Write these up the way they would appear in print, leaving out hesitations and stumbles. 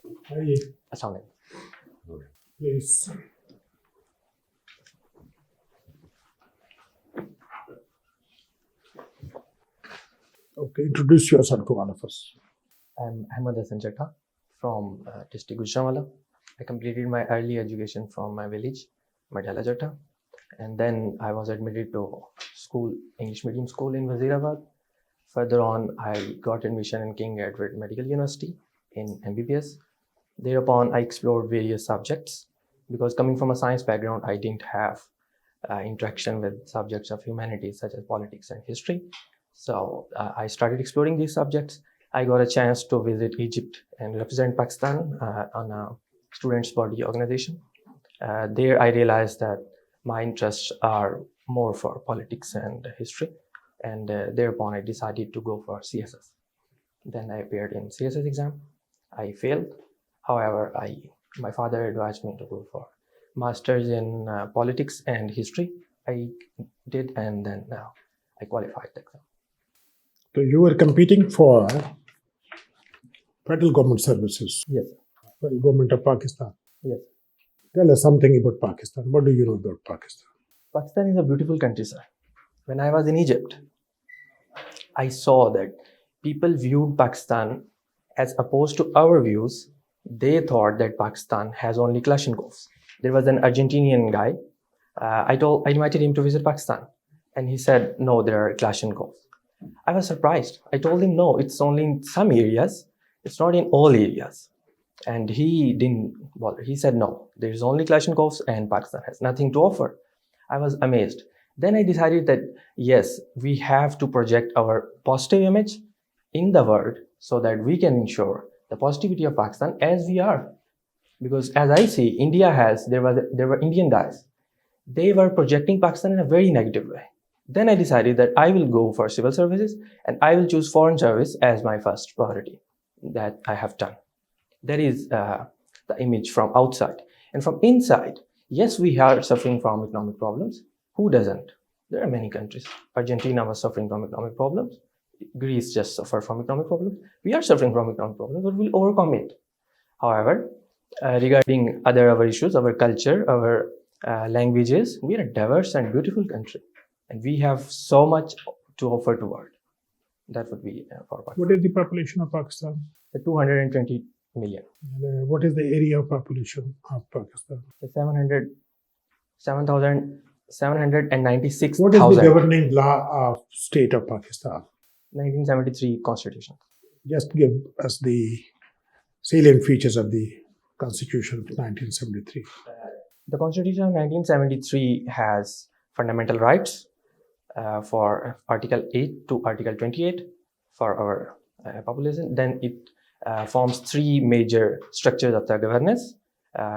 Hi, Hassan. please. Okay, introduce yourself to all of us. I'm Ahmad from district Gujranwala. I completed my early education from my village, Madhala Jatta, and then I was admitted to school, English medium school in Wazirabad. Further on, I got admission in King Edward Medical University in MBBS. Thereupon, I explored various subjects because coming from a science background, I didn't have interaction with subjects of humanities such as politics and history. So I started exploring these subjects. I got a chance to visit Egypt and represent Pakistan on a students' body organization. There, I realized that my interests are more for politics and history, and thereupon I decided to go for CSS. Then I appeared in CSS exam. I failed. However, my father advised me to go for masters in politics and history. I did, and then I qualified the exam. So you were competing for federal government services, Yes, federal government of Pakistan. yes. Tell us something about Pakistan. What do you know about Pakistan? Pakistan is a beautiful country, sir. When I was in Egypt, I saw that people viewed Pakistan as opposed to our views. They thought that Pakistan has only Kalashnikovs. There was an Argentinian guy. I invited him to visit Pakistan, and he said, "No, there are Kalashnikovs." I was surprised. I told him, "No, it's only in some areas. It's not in all areas." And he didn't bother. He said, "No, there's only Kalashnikovs, and Pakistan has nothing to offer." I was amazed. Then I decided that yes, we have to project our positive image in the world so that we can ensure the positivity of Pakistan as we are. Because as I see, there were Indian guys. They were projecting Pakistan in a very negative way. Then I decided that I will go for civil services and I will choose foreign service as my first priority that I have done. That is the image from outside. And from inside, yes, we are suffering from economic problems. Who doesn't? There are many countries. Argentina was suffering from economic problems. Greece just suffered from economic problems. We are suffering from economic problems, but we'll overcome it. However, regarding our issues, our culture, our languages, we are a diverse and beautiful country. And we have so much to offer to the world. That would be for Pakistan. What is the population of Pakistan? 220 million. And, what is the area of population of Pakistan? 796,000. What is the governing law of state of Pakistan? 1973 Constitution. Just give us the salient features of the Constitution of 1973. The Constitution of 1973 has fundamental rights for Article 8 to Article 28 for our population. Then it forms three major structures of the governance,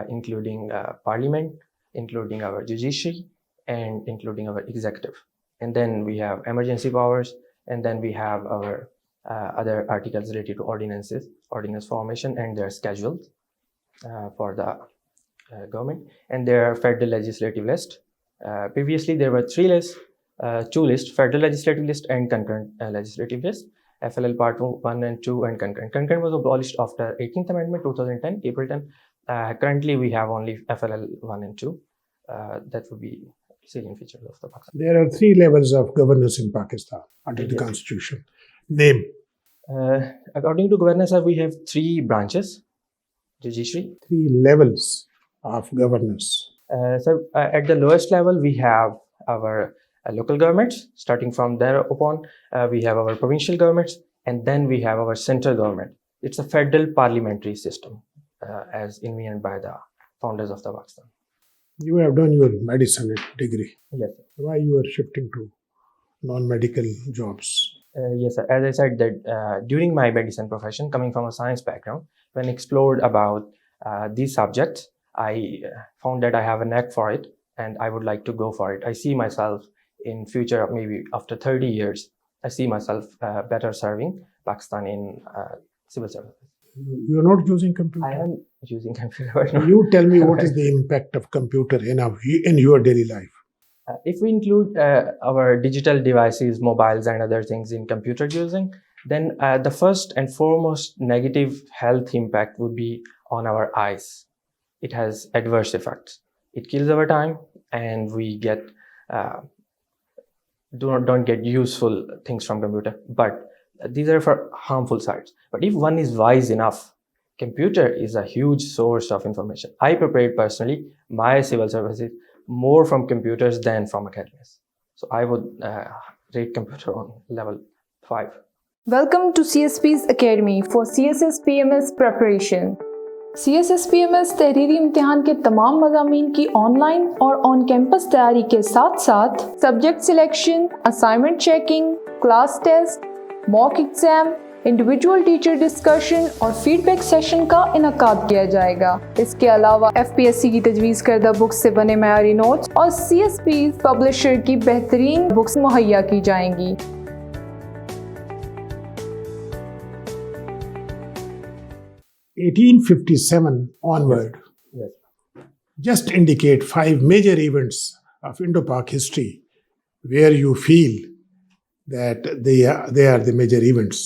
including Parliament, including our judiciary, and including our executive. And then we have emergency powers, and then we have our other articles related to ordinances, ordinance formation, and their schedules for the government. And there are federal legislative list. Previously, there were two lists, federal legislative list and concurrent legislative list. FLL Part 1 and 2 and concurrent. Concurrent was abolished after 18th Amendment 2010, April 10. Currently, we have only FLL 1 and 2. That would be salient features of the Pakistan. There are three levels of governance in Pakistan under the Constitution. Name. According to governance, we have three branches. Judiciary. Three levels of governance. Sir, at the lowest level, we have our local governments. Starting from there upon, we have our provincial governments, and then we have our central government. It's a federal parliamentary system, as envisioned by the founders of the Pakistan. You have done your medicine degree. Yes. Why you are shifting to non-medical jobs? Yes, sir. As I said that during my medicine profession, coming from a science background, when explored about these subjects, I found that I have a knack for it and I would like to go for it. I see myself in future, maybe after 30 years, I see myself better serving Pakistan in civil service. You are not using computer? I am using computer right now. You tell me what is the impact of computer in your daily life? If we include our digital devices, mobiles and other things in computer using, then the first and foremost negative health impact would be on our eyes. It has adverse effects. It kills our time, and we get don't get useful things from computer. But these are for harmful sides. But if one is wise enough, computer is a huge source of information. I prepared personally my civil services more from computers than from academies. So I would rate computer on level 5. Welcome to CSPs Academy for CSS PMS preparation. CSS PMS तहरीरी इम्तिहान के तमाम मज़ामीन की online और on campus तैयारी के साथ साथ subject selection, assignment checking, class test, mock exam, individual teacher discussion और फीडबैक सेशन का इनकाद किया जाएगा। इसके अलावा FPSC की तजवीज़ करदा बुक्स से बने मयारी नोट्स और CSPs पब्लिशर की बेहतरीन बुक्स मुहैया की जाएंगी। 1857 onward Yes. just indicate 5 major events of Indo-Pak history where you feel that they are the major events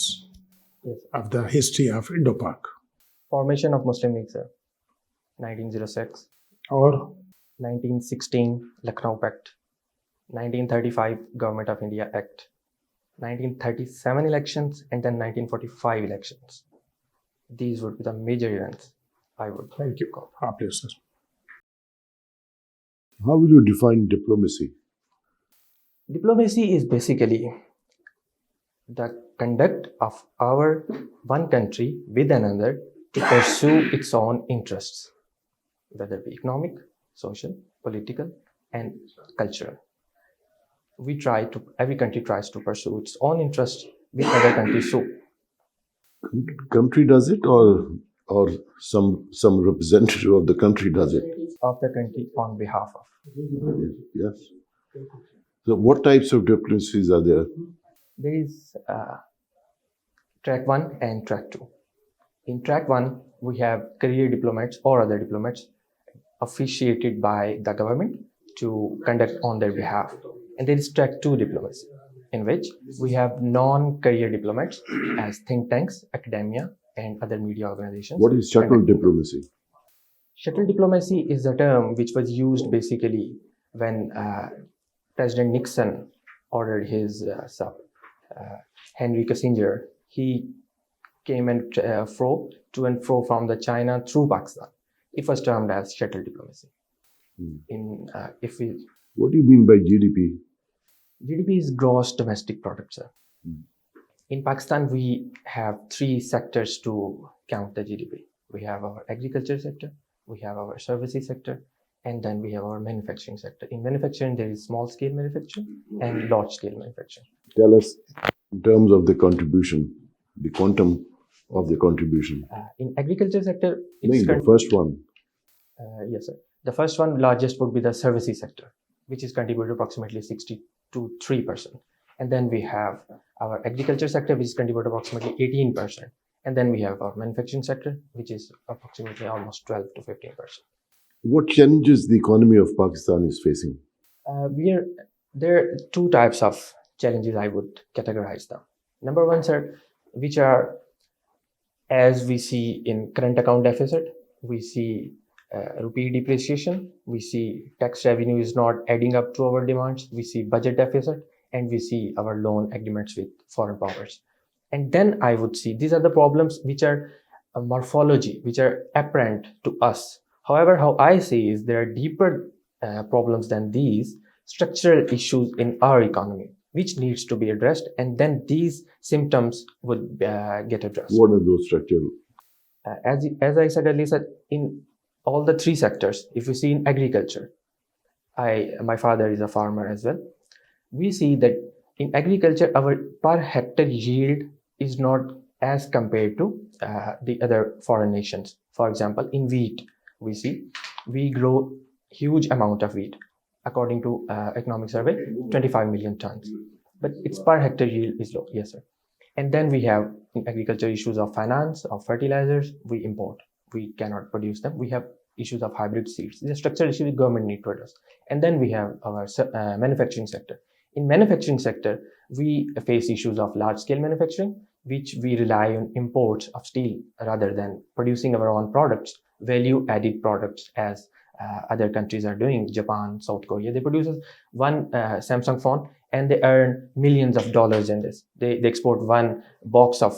Yes. of the history of Indo-Pak. Formation of Muslim League, sir. 1906, Or 1916 Lucknow Pact, 1935 Government of India Act, 1937 elections, and then 1945 elections. These would be the major events I would. thank you, Happy, sir. How will you define diplomacy? Diplomacy is basically the conduct of our one country with another to pursue its own interests, whether it be economic, social, political, and cultural. Every country tries to pursue its own interests with other countries. So, Country does it, or some representative of the country does it? of the country on behalf of. Yes. So, what types of diplomacies are there? There is track 1 and track 2. In track 1, we have career diplomats or other diplomats officiated by the government to conduct on their behalf. And there is track 2 diplomacy, in which we have non-career diplomats as think tanks, academia, and other media organizations. What is shuttle diplomacy? Shuttle diplomacy is a term which was used basically when President Nixon ordered his sub, Henry Kissinger. He came and fro to and fro from the China through Pakistan. It was termed as shuttle diplomacy. What do you mean by GDP? GDP is gross domestic product, sir. In Pakistan, we have 3 sectors to count the GDP. We have our agriculture sector, we have our services sector, and then we have our manufacturing sector. In manufacturing, there is small scale manufacturing and large scale manufacturing. Tell us in terms of the contribution, the quantum of the contribution. In agriculture sector, The first one. Yes, sir. The first one, largest, would be the services sector, which is contributed approximately 63%. And then we have our agriculture sector, which is contributed approximately 18%. And then we have our manufacturing sector, which is approximately almost 12 to 15%. What challenges the economy of Pakistan is facing? There are 2 types of challenges I would categorize them. Number 1, sir, which are, as we see in current account deficit, we see rupee depreciation, we see tax revenue is not adding up to our demands, we see budget deficit, and we see our loan agreements with foreign powers. And then I would see these are the problems which are a morphology, which are apparent to us. However, how I see is there are deeper problems than these structural issues in our economy, which needs to be addressed, and then these symptoms would get addressed. What are those structural? As I said earlier, sir, in all the 3 sectors, if you see in agriculture, my father is a farmer as well. We see that in agriculture, our per hectare yield is not as compared to the other foreign nations. For example, in wheat, we see we grow huge amount of wheat. According to economic survey, 25 million tons. But its per hectare yield is low. Yes, sir. And then we have in agriculture issues of finance, of fertilizers, we import. We cannot produce them. We have issues of hybrid seeds. These are structural issues the government need to address. And then we have our manufacturing sector. In manufacturing sector, we face issues of large scale manufacturing which we rely on imports of steel rather than producing our own products, value-added products, as other countries are doing. Japan, South Korea, they produce one Samsung phone and they earn millions of dollars in this. They export one box of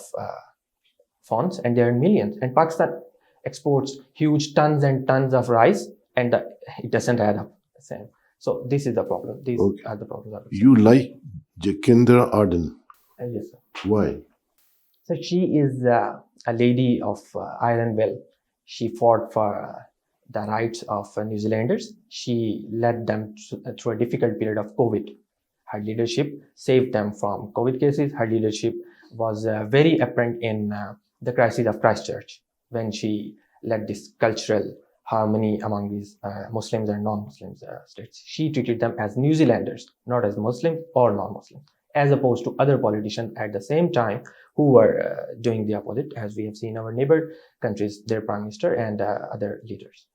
phones and they earn millions. And Pakistan exports huge tons and tons of rice, and it doesn't add up the same. So this is the problem. These are the problems. You like Jacinda Ardern. Yes, sir. Why? So she is a lady of iron will. She fought for the rights of New Zealanders. She led them through a difficult period of COVID. Her leadership saved them from COVID cases. Her leadership was very apparent in the crisis of Christchurch, when she led this cultural harmony among these Muslims and non-Muslims states. She treated them as New Zealanders, not as Muslim or non-Muslim, as opposed to other politicians at the same time who were doing the opposite, as we have seen our neighbor countries, their prime minister and other leaders.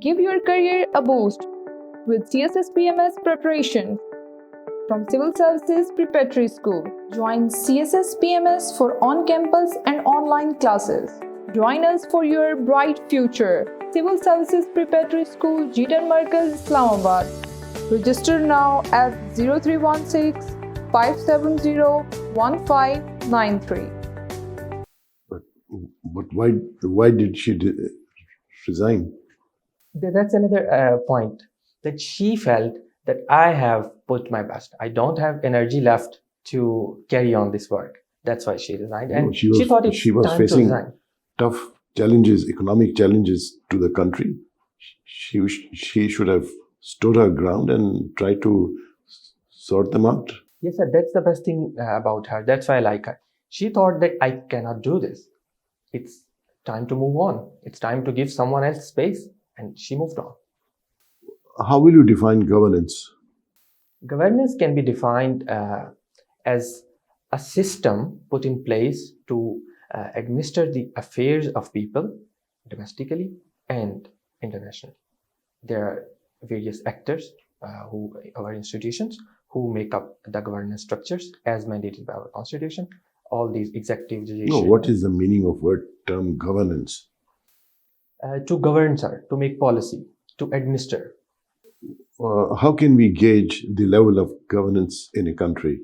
Give your career a boost with CSS PMS preparation from Civil Services Preparatory School. Join CSS PMS for on-campus and online classes. Join us for your bright future. Civil Services Preparatory School, Jeetan Markaz, Islamabad. Register now at 0316 570 1593. But why did she resign? That's another point, that she felt that I have put my best. I don't have energy left to carry on this work. That's why she resigned. And she thought it's time facing to resign. Tough challenges, economic challenges to the country. She should have stood her ground and tried to sort them out. Yes, sir. That's the best thing about her. That's why I like her. She thought that I cannot do this. It's time to move on. It's time to give someone else space. And she moved on. How will you define governance? Governance can be defined as a system put in place to administer the affairs of people domestically and internationally. There are various actors, our institutions, who make up the governance structures as mandated by our constitution. All these executive, judicial. No, what is the meaning of term governance? To govern, sir, to make policy, to administer. How can we gauge the level of governance in a country?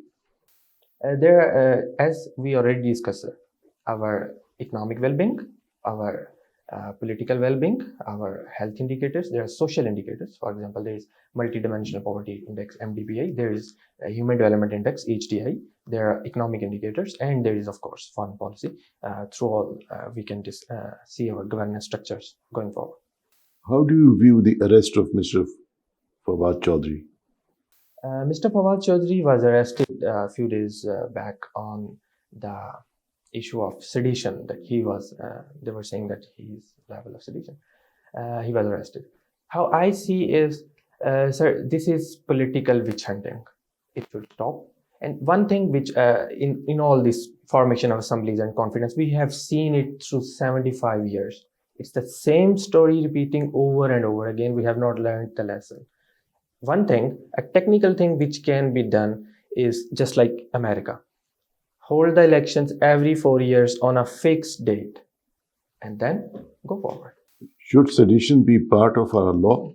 As we already discussed, sir, our economic well-being, our political well-being, our health indicators, there are social indicators. For example, there is multidimensional poverty index, MDPI, there is a human development index, HDI, there are economic indicators, and there is, of course, foreign policy. Through all, we can see our governance structures going forward. How do you view the arrest of Mr. Fawad Chaudhry? Mr. Fawad Chaudhry was arrested a few days back on the issue of sedition, that he was, they were saying that he's liable of sedition. He was arrested. How I see is, sir, this is political witch hunting. It should stop. And one thing which, in all this formation of assemblies and confidence, we have seen it through 75 years. It's the same story repeating over and over again. We have not learned the lesson. One thing, a technical thing which can be done is just like America. Hold the elections every 4 years on a fixed date and then go forward. Should sedition be part of our law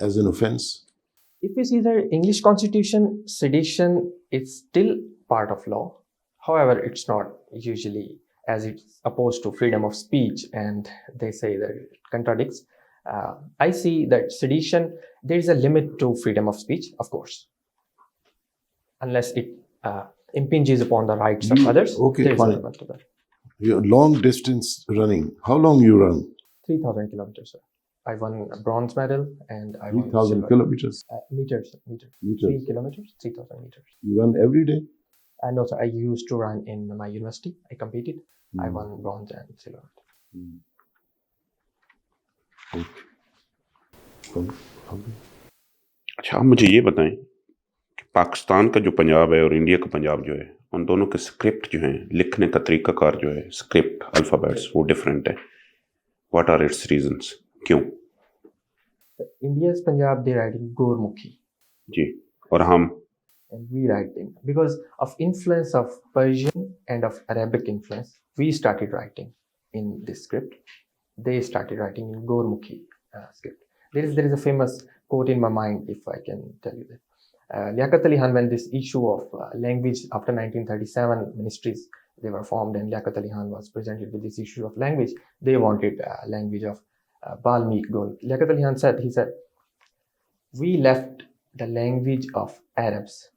as an offense? If we see the English constitution, sedition is still part of law. However, it's not usually, as it's opposed to freedom of speech, and they say that it contradicts. I see that sedition, there is a limit to freedom of speech, of course, unless it impinges upon the rights of others. Okay, fine. A limit to that. Your long distance running, how long you run? 3,000 kilometers, sir. I won a bronze medal and I won 3,000 kilometers? Meters. 3 kilometers, 3,000 meters. You run every day? No, sir. I used to run in my university. I competed. I won bronze and silver. अच्छा, आप मुझे ये बताएं कि पाकिस्तान का जो पंजाब है और इंडिया का पंजाब जो है, उन दोनों के स्क्रिप्ट जो हैं, लिखने का तरीकाकार जो है, स्क्रिप्ट अल्फ़ाबेट्स वो डिफरेंट है. What are its reasons? क्यों? India's Punjab they writing Gurmukhi जी, और हम and we writing. Because of influence of Persian and of Arabic influence, we started writing in this script. They started writing in Gurmukhi script. There is a famous quote in my mind, if I can tell you that. Liaquat Ali Khan, when this issue of language after 1937 ministries, they were formed, and Liaquat Ali Khan was presented with this issue of language. They wanted language of Balmik Gol. Liaquat Ali Khan said, we left the language of Arabs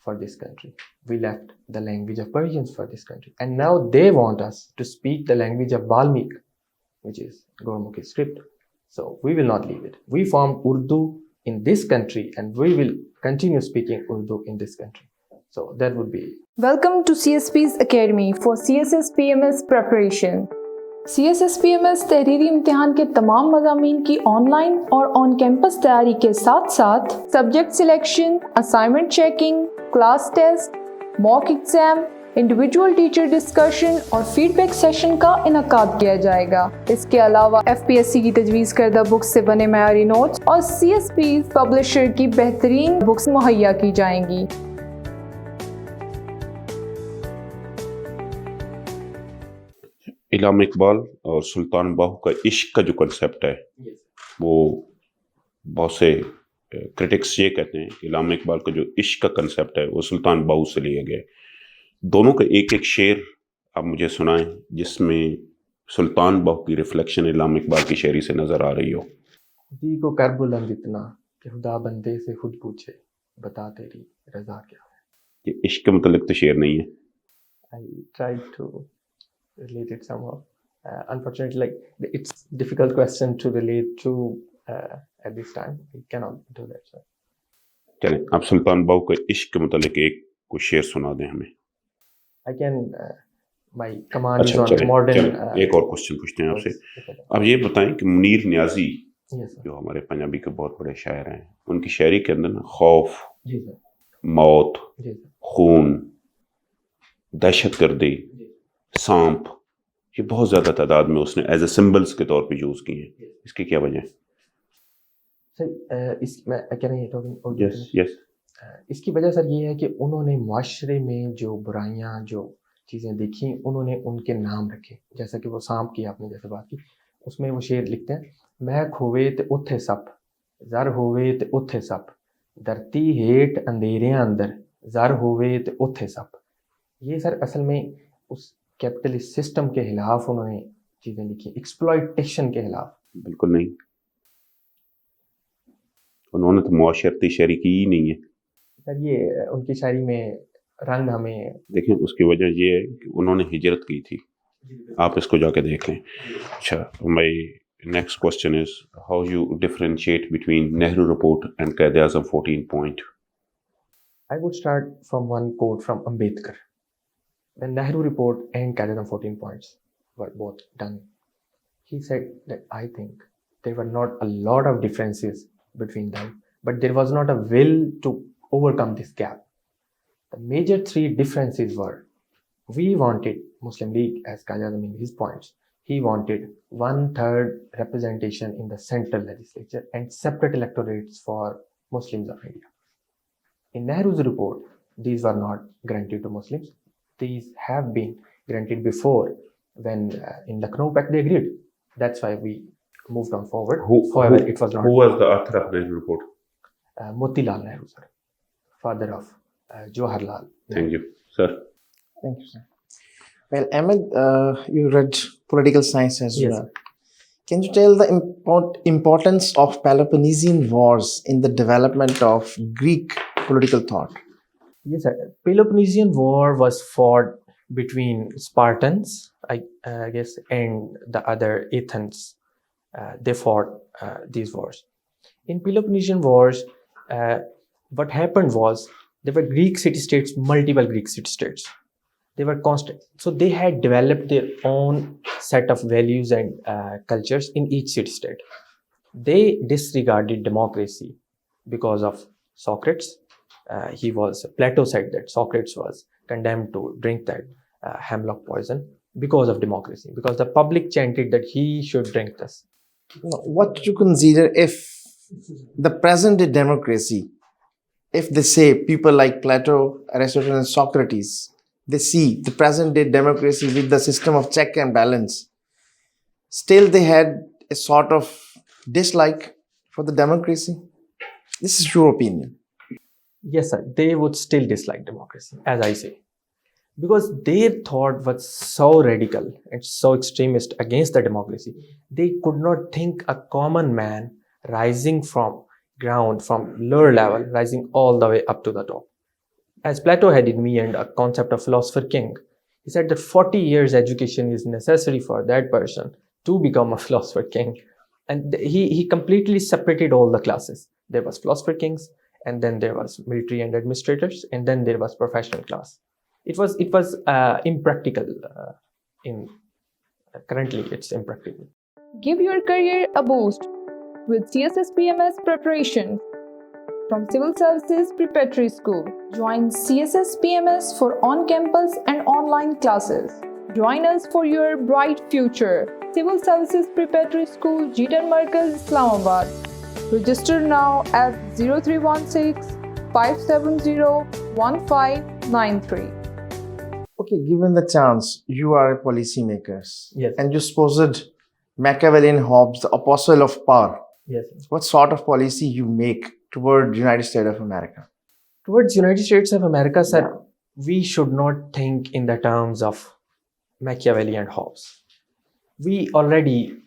for this country. We left the language of Persians for this country. And now they want us to speak the language of Balmik, which is Gurmukhi script. So we will not leave it. We formed Urdu in this country, and we will continue speaking Urdu in this country. So that would be. Welcome to CSPs Academy for CSS PMS preparation. CSS PMS तहरीरी इम्तिहान के तमाम मज़ामीन की online और on campus तैयारी के साथ साथ subject selection, assignment checking, class test, mock exam, individual teacher discussion और फीडबैक सेशन का इनकाद किया जाएगा। इसके अलावा FPSC की तजवीज़ करदा बुक्स से बने मयारी नोट्स और CSPs पब्लिशर की बेहतरीन बुक्स मुहैया की जाएंगी। इलामा इकबाल और सुल्तान बाहू का इश्क का जो कंसेप्ट है वो बहुत से क्रिटिक्स ये कहते हैं कि इलामा इकबाल का जो इश्क का कंसेप्ट है वो सुल्तान बाहू से लिया गया है। दोनों का एक एक शेर आप मुझे सुनाएं जिसमें सुल्तान बाहू की रिफ्लेक्शन इलामा इकबाल की शायरी से नजर आ रही हो। खुदी को कर बुलंद इतना कि खुदा बंदे से खुद पूछे बता तेरी रजा क्या है। ये इश्क के मतलब तो शेर नहीं है। I tried to relate it somehow. Unfortunately, like it's difficult question to relate to at this time. We cannot do that. So. चलें आप सुल्तान बाहू के इश्क के मतलब एक कोई शेर सुना दें हमें। I can. My command is अच्छा on चलें modern. एक और क्वेश्चन पूछते हैं आपसे। अब ये बताएं कि मुनीर न्याजी Yes, sir. जो हमारे पंजाबी के बहुत बड़े शायर हैं उनकी शायरी के अंदर ना खौफ, जी सर, मौत, जी सर, खून, दहशतगर्दी, सांप, ये बहुत ज़्यादा तादाद में उसने एज ए सिंबल्स के तौर पे यूज़ किए हैं। इसकी क्या वजह है? सर इस मैं क्या नहीं टॉकिंग यस यस इसकी वजह सर ये है कि उन्होंने माशरे में जो बुराइयां जो चीज़ें देखी उन्होंने उनके नाम रखे। जैसा कि वो सांप की आपने जैसे बात की, उसमें वो शेर लिखते हैं, महक होवे ते उथे सप, जर होवे ते उथे सप, धरती हेठ अंधेरियां अंदर, जर होवे ते उथे सप। ये सर असल में उस कैपिटलिस्ट सिस्टम के खिलाफ उन्होंने चीज़ें लिखी, एक्सप्लॉयटेशन के खिलाफ। बिल्कुल नहीं, उन्होंने तो मुआशरती शायरी की ही नहीं है। सर ये उनकी शायरी में रंग हमें देखें, उसकी वजह ये है कि उन्होंने हिजरत की थी। आप इसको जाके देख लें। अच्छा, my next question is how you differentiate between Nehru report and Quaid-e-Azam 14 point. I would start from one quote from Ambedkar. When Nehru report and Quaid-e-Azam 14 points were both done, he said that I think there were not a lot of differences between them, but there was not a will to overcome this gap. The major three differences were, we wanted Muslim League, as क़ायद-ए-आज़am in his points, he wanted 1/3 representation in the central legislature and separate electorates for Muslims of India. In Nehru's report, these were not granted to Muslims. These have been granted before when in Lucknow Pact they agreed. That's why we moved on forward. However, it was not. Who was the author of Nehru report? Motilal Nehru, sir, father of Jawaharlal. Thank you, sir. Thank you, sir. Well, Ahmed, you read political science as Yes, well. Can you tell the importance of Peloponnesian Wars in the development of Greek political thought? Yes, sir. Peloponnesian War was fought between Spartans, I guess, and the other Athens. They fought these wars. In Peloponnesian Wars, what happened was there were Greek city-states, multiple Greek city-states. They were constant. So they had developed their own set of values and cultures in each city-state. They disregarded democracy because of Socrates. Plato said that Socrates was condemned to drink that hemlock poison because of democracy, because the public chanted that he should drink this. Now, what do you consider if the present day democracy if they say people like Plato, Aristotle, and Socrates, they see the present day democracy with the system of check and balance, still they had a sort of dislike for the democracy. This is your opinion. Yes, sir. They would still dislike democracy, as I say, because their thought was so radical and so extremist against the democracy. They could not think a common man rising from ground, from lower level, rising all the way up to the top. As Plato had in me and a concept of philosopher king, he said that 40 years education is necessary for that person to become a philosopher king. And he completely separated all the classes. There was philosopher kings, and then there was military and administrators, and then there was professional class. It was impractical. Currently, it's impractical. Give your career a boost with CSS PMS preparation from Civil Services Preparatory School. Join CSS PMS for on-campus and online classes. Join us for your bright future. Civil Services Preparatory School, Jeetan Markaz, Islamabad. Register now at 0316-570-1593. Okay, given the chance, you are a policymaker. Yes. And you supposed Machiavellian Hobbes, the apostle of power. Yes. What sort of policy you make toward United States of America? Towards United States of America, sir, we should not think in the terms of Machiavelli and Hobbes. We already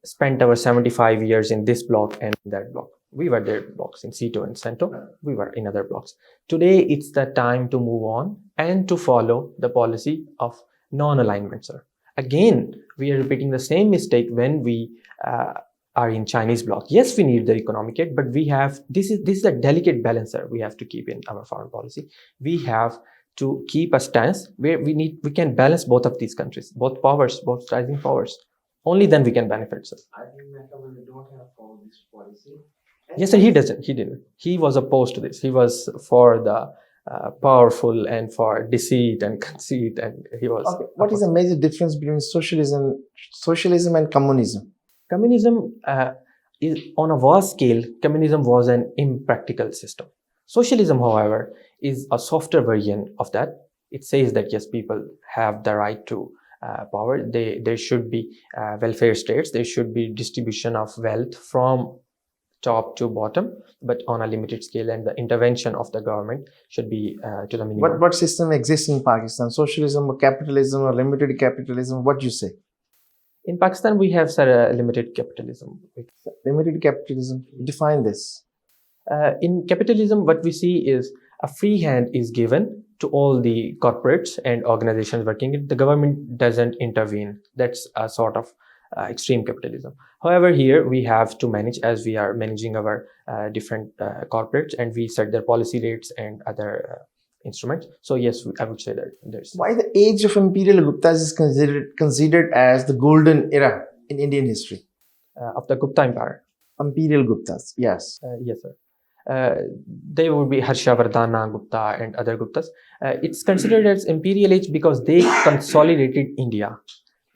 spent our 75 years in this block and that block. We were their blocks in C2 and CENTO. We were in other blocks. Today, it's the time to move on and to follow the policy of non-alignment, sir. Again, we are repeating the same mistake when we are in Chinese bloc. Yes, we need the economic aid, but we have, this is a delicate balance, sir, we have to keep in our foreign policy. We have to keep a stance where we can balance both of these countries, both powers, both rising powers. Only then we can benefit, sir. I think Machiavelli don't have followed this policy. Yes, sir, he didn't. He was opposed to this. He was for the powerful and for deceit and conceit, and he was... Okay. What is the major difference between socialism and communism? Communism is on a vast scale. Communism was an impractical system. Socialism, however, is a softer version of that. It says that yes, people have the right to power. There should be welfare states. There should be distribution of wealth from top to bottom, but on a limited scale, and the intervention of the government should be to the minimum. What system exists in Pakistan? Socialism or capitalism or limited capitalism? What do you say? In Pakistan, we have, sir, limited capitalism. Limited capitalism. Define this. In capitalism, what we see is a free hand is given to all the corporates and organizations working it. The government doesn't intervene. That's a sort of extreme capitalism. However, here we have to manage, as we are managing our different corporates, and we set their policy rates and other instruments. So yes, I would say that there's... Why the age of Imperial Guptas is considered as the golden era in Indian history? Of the Gupta Empire. Imperial Guptas, yes. Yes, sir. They would be Harshavardhana Gupta and other Guptas. It's considered as imperial age because they consolidated India.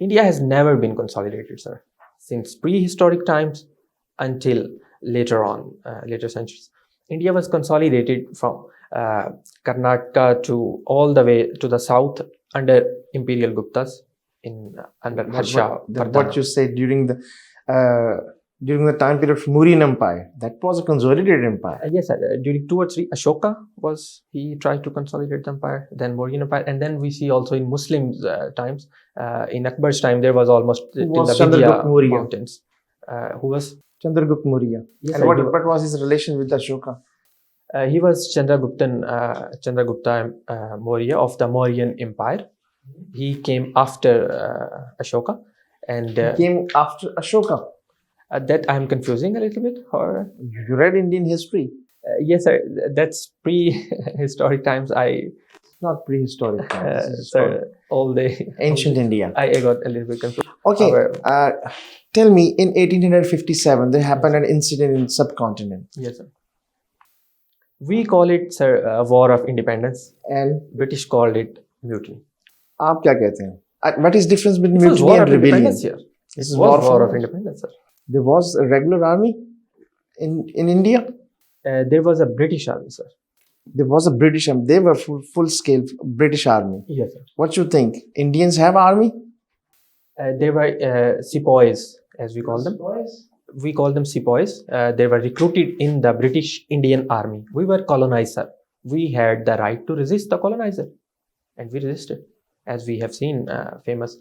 India has never been consolidated, sir, since prehistoric times until later on, later centuries. India was consolidated from Karnataka to all the way to the south under Imperial Guptas under Harshavardhana. What you said during the time period of Mauryan Empire, that was a consolidated empire. Yes, sir. During 2 or 3, Ashoka he tried to consolidate the empire, then Mauryan Empire, and then we see also in Muslims times, in Akbar's time, there was almost till the Vindhya mountains. Who was? Chandragupta Maurya. Yes, and what was his relation with Ashoka? He was Chandragupta Maurya of the Mauryan Empire. He came after Ashoka, and he came after Ashoka. That I'm confusing a little bit. Or you read Indian history? Yes, sir. That's prehistoric times. It's not prehistoric times. Sir, all day. Ancient India. I got a little bit confused. Okay. Tell me, in 1857, there happened an incident in subcontinent. Yes, sir. We call it, sir, a war of independence, and British called it mutiny. आप क्या कहते हैं? What is difference between This was mutiny war and of rebellion? independence here. This is war of independence, sir. There was a regular army in India. There was a British army, sir. There was a British army. They were full scale British army. Yes, sir. What you think? Indians have army? They were sepoys, as we call them. We call them sepoys. They were recruited in the British Indian Army. We were colonizer. We had the right to resist the colonizer, and we resisted. As we have seen, famous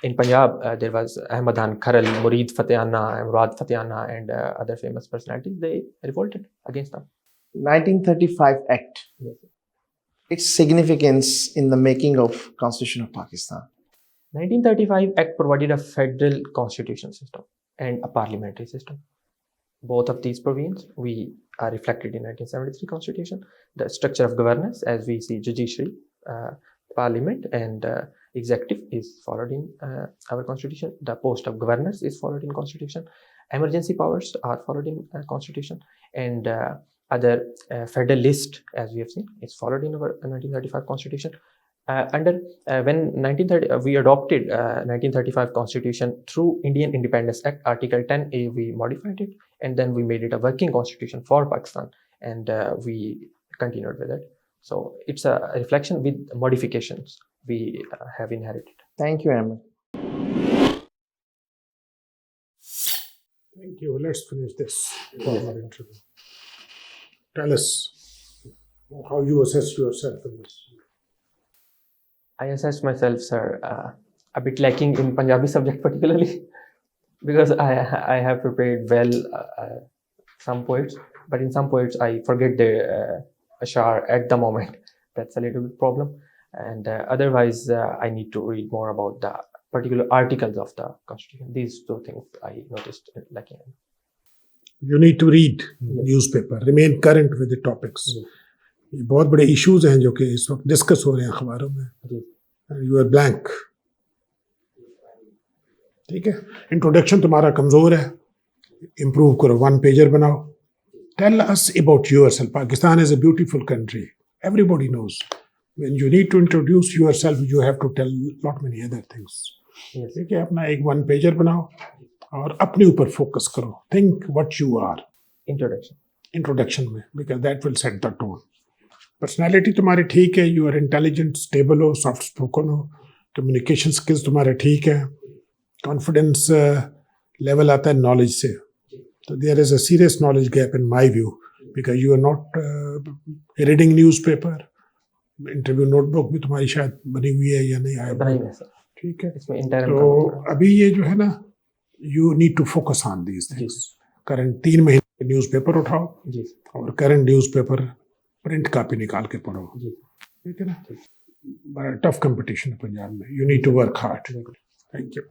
in Punjab, there was Ahmad Kharal, Murid Fatehana, Murad Fatehana, and other famous personalities. They revolted against them. 1935 Act. Yes. Its significance in the making of Constitution of Pakistan. 1935 Act provided a federal constitution system and a parliamentary system. Both of these provisions we are reflected in 1973 Constitution. The structure of governance, as we see, judiciary, parliament, and executive is followed in our Constitution. The post of governors is followed in Constitution. Emergency powers are followed in Constitution, and other federal list, as we have seen, is followed in our 1935 Constitution. When we adopted 1935 Constitution through Indian Independence Act, Article 10A, we modified it, and then we made it a working constitution for Pakistan, and we continued with it. So it's a reflection with modifications we have inherited. Thank you, Ahmad. Thank you. Let's finish this formal interview. Tell us how you assess yourself in this. I assess myself, sir, a bit lacking in Punjabi subject particularly, because I have prepared well some poets, but in some poets I forget the ashar at the moment. That's a little bit problem. And otherwise, I need to read more about the particular articles of the Constitution. These two things I noticed lacking. You need to read newspaper, remain current with the topics. ये बहुत बड़े issues हैं जो कि इस वक्त discuss हो रहे हैं अखबारों में. You are blank. ठीक है, इंट्रोडक्शन तुम्हारा कमजोर है, इम्प्रूव करो, 1 पेजर बनाओ. Tell us about yourself. Pakistan is a beautiful country, everybody knows. When you need to introduce yourself you have to tell lot many other things. ठीक है, अपना एक 1 पेजर बनाओ और अपने ऊपर फोकस करो. Think what you are introduction में, because that will set the tone. Personality तुम्हारी ठीक है, यू आर इंटेलिजेंट, स्टेबल हो, सॉफ्ट स्पोकन हो, कम्युनिकेशन स्किल्स तुम्हारे ठीक है, कॉन्फिडेंस लेवल आता है नॉलेज से. तो there is a serious knowledge gap in my view, because you are not reading newspaper. Interview notebook भी तुम्हारी शायद बनी हुई है या नहीं आया, ठीक है. तो अभी ये जो है ना, you need to focus on these things. Current 3 महीने न्यूज़पेपर उठाओ और करंट न्यूज़पेपर प्रिंट कॉपी निकाल के पढ़ो. ठीक है ना. बड़ा टफ कंपटीशन है पंजाब में. You need to work hard. Thank you.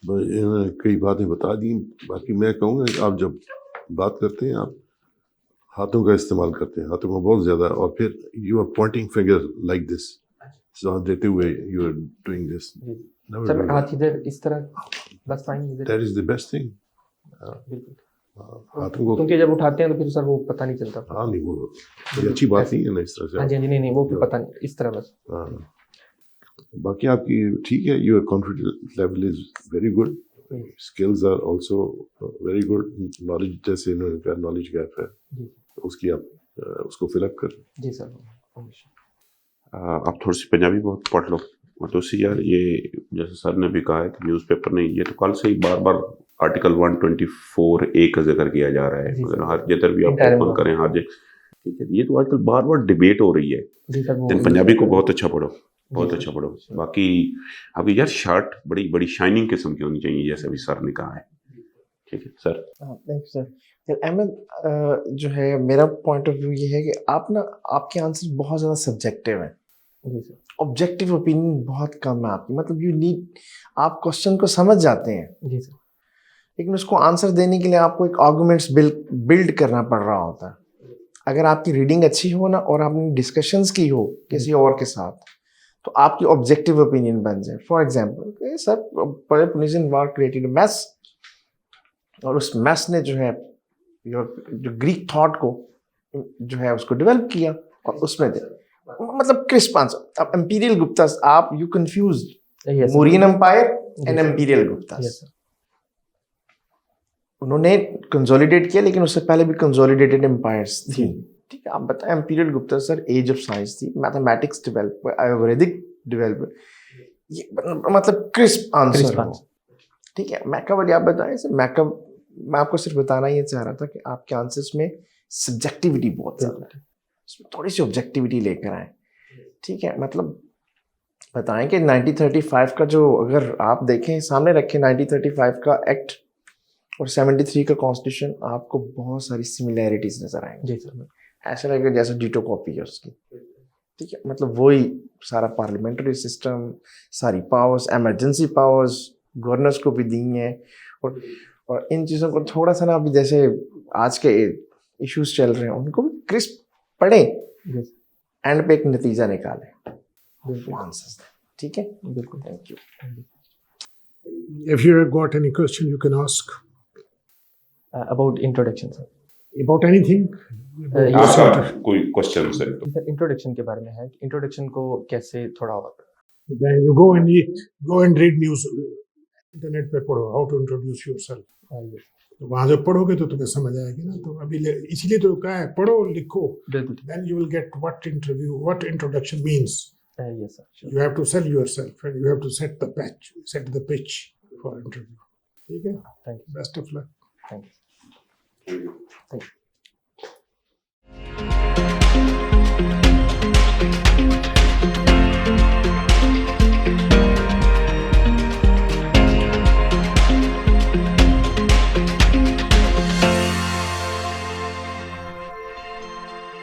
इन्होंने कई बातें बता दी. बाकी मैं कहूँगा कि आप जब बात करते हैं आप हाथों का इस्तेमाल करते हैं, हाथों का बहुत ज़्यादा, और फिर you are pointing finger like this, हाथ देते हुए यू आर डूइंग दिस. हाथ इधर इस तरह बस fine. That is the best thing. बिल्कुल. हाथों को क्योंकि जब उठाते हैं तो फिर सर वो पता नहीं चलता. हाँ नहीं, वो ये अच्छी बात नहीं है ना इस तरह से. हाँ जी, नहीं वो फिर पता नहीं, इस तरह बस. हाँ, बाकी आपकी ठीक है. Your confidence level is very good. Skills are also very good. Knowledge, जैसे इन्होंने कहा नॉलेज गैप है, उसकी आप उसको फिलअप कर. जी सर. आप थोड़ी सी पंजाबी बहुत पढ़ लो. और दूसरी यार, ये जैसे सर ने भी कहा है कि न्यूज़पेपर नहीं, ये तो कल से ही बार बार आर्टिकल 124A का जिक्र किया जा रहा है. अगर हर जिधर भी आप ओपन करें, हर जगह, ठीक है. ये तो आजकल बार बार डिबेट हो रही है. लेकिन पंजाबी को बहुत अच्छा पढ़ो, बहुत अच्छा पढ़ो. बाकी अभी यार शर्ट बड़ी बड़ी शाइनिंग किस्म की होनी चाहिए, जैसे अभी सर ने कहा है. ठीक है sir. Thank you sir. Ahmed, जो है मेरा पॉइंट ऑफ व्यू ये है कि आप ना, आपके आंसर बहुत ज़्यादा सब्जेक्टिव हैं. ऑब्जेक्टिव ओपिनियन बहुत कम है आपकी. मतलब यू नीड, आप क्वेश्चन को समझ जाते हैं जी सर, लेकिन उसको आंसर देने के लिए आपको एक आर्गुमेंट्स बिल्ड करना पड़ रहा होता है. अगर आपकी रीडिंग अच्छी हो ना, और आपने डिस्कशंस की हो किसी और के साथ, तो आपकी ऑब्जेक्टिव ओपिनियन बन जाए. फॉर एग्जांपल, सर बड़े पुनिशियन वार क्रिएटेड मैथ्स, और उस मैथ्स ने जो है जो ग्रीक थॉट को जो है उसको डेवलप किया, और उसमें मतलब क्रिस्प आंसर. अब इंपीरियल गुप्तास, आप you confused Mauryan empire and imperial Guptas. उन्होंने कंसोलिडेट किया, लेकिन उससे पहले भी कंसोलिडेटेड एम्पायर्स थी. ठीक है, आप बताएं imperial Gupta sir, age of science थी, मैथमेटिक्स डेवलप, आयुर्वेदिक डेवलप, ये मतलब क्रिस्प आंसर हो। ठीक है, मैकअप वाली आप बताएं सर, मैकअप मैं आपको सिर्फ बताना ये चाह रहा था कि आपके आंसर्स में सब्जेक्टिविटी बहुत ज़्यादा है, इसमें थोड़ी सी ऑब्जेक्टिविटी लेकर आए। ठीक है, मतलब बताएं कि 1935 का जो, अगर आप देखें सामने रखें 1935 का एक्ट और 73 का कॉन्स्टिट्यूशन, आपको बहुत सारी सिमिलैरिटीज नजर आएंगी। जी सर। ऐसा लगेगा जैसे डिटो कॉपी है उसकी। ठीक है, मतलब वही सारा पार्लियामेंट्री सिस्टम, सारी पावर्स, इमरजेंसी पावर्स गवर्नर्स को भी दी हैं, और इन चीज़ों को थोड़ा सा ना अभी जैसे आज के इश्यूज चल रहे हैं उनको भी क्रिस्प पढ़ें, एंड पे एक नतीजा निकालें। ठीक है, बिल्कुल, thank you. If you have got any question, you can ask about introduction sir. about anything. yes, आपका कोई क्वेश्चन है? सर इंट्रोडक्शन के बारे में है, इंट्रोडक्शन को कैसे थोड़ा और Then you go and read news. Internet पे पढ़ो how to introduce yourself. तो वहाँ जब पढ़ोगे तो तुम्हें समझ आएगी ना। तो अभी इसीलिए तो कहा है पढ़ो लिखो। बिल्कुल। Then you will get what introduction means. yes sir, sure. You have to sell yourself and you have to set the pitch for interview. ठीक है? Thank you. Best of luck. Thank you.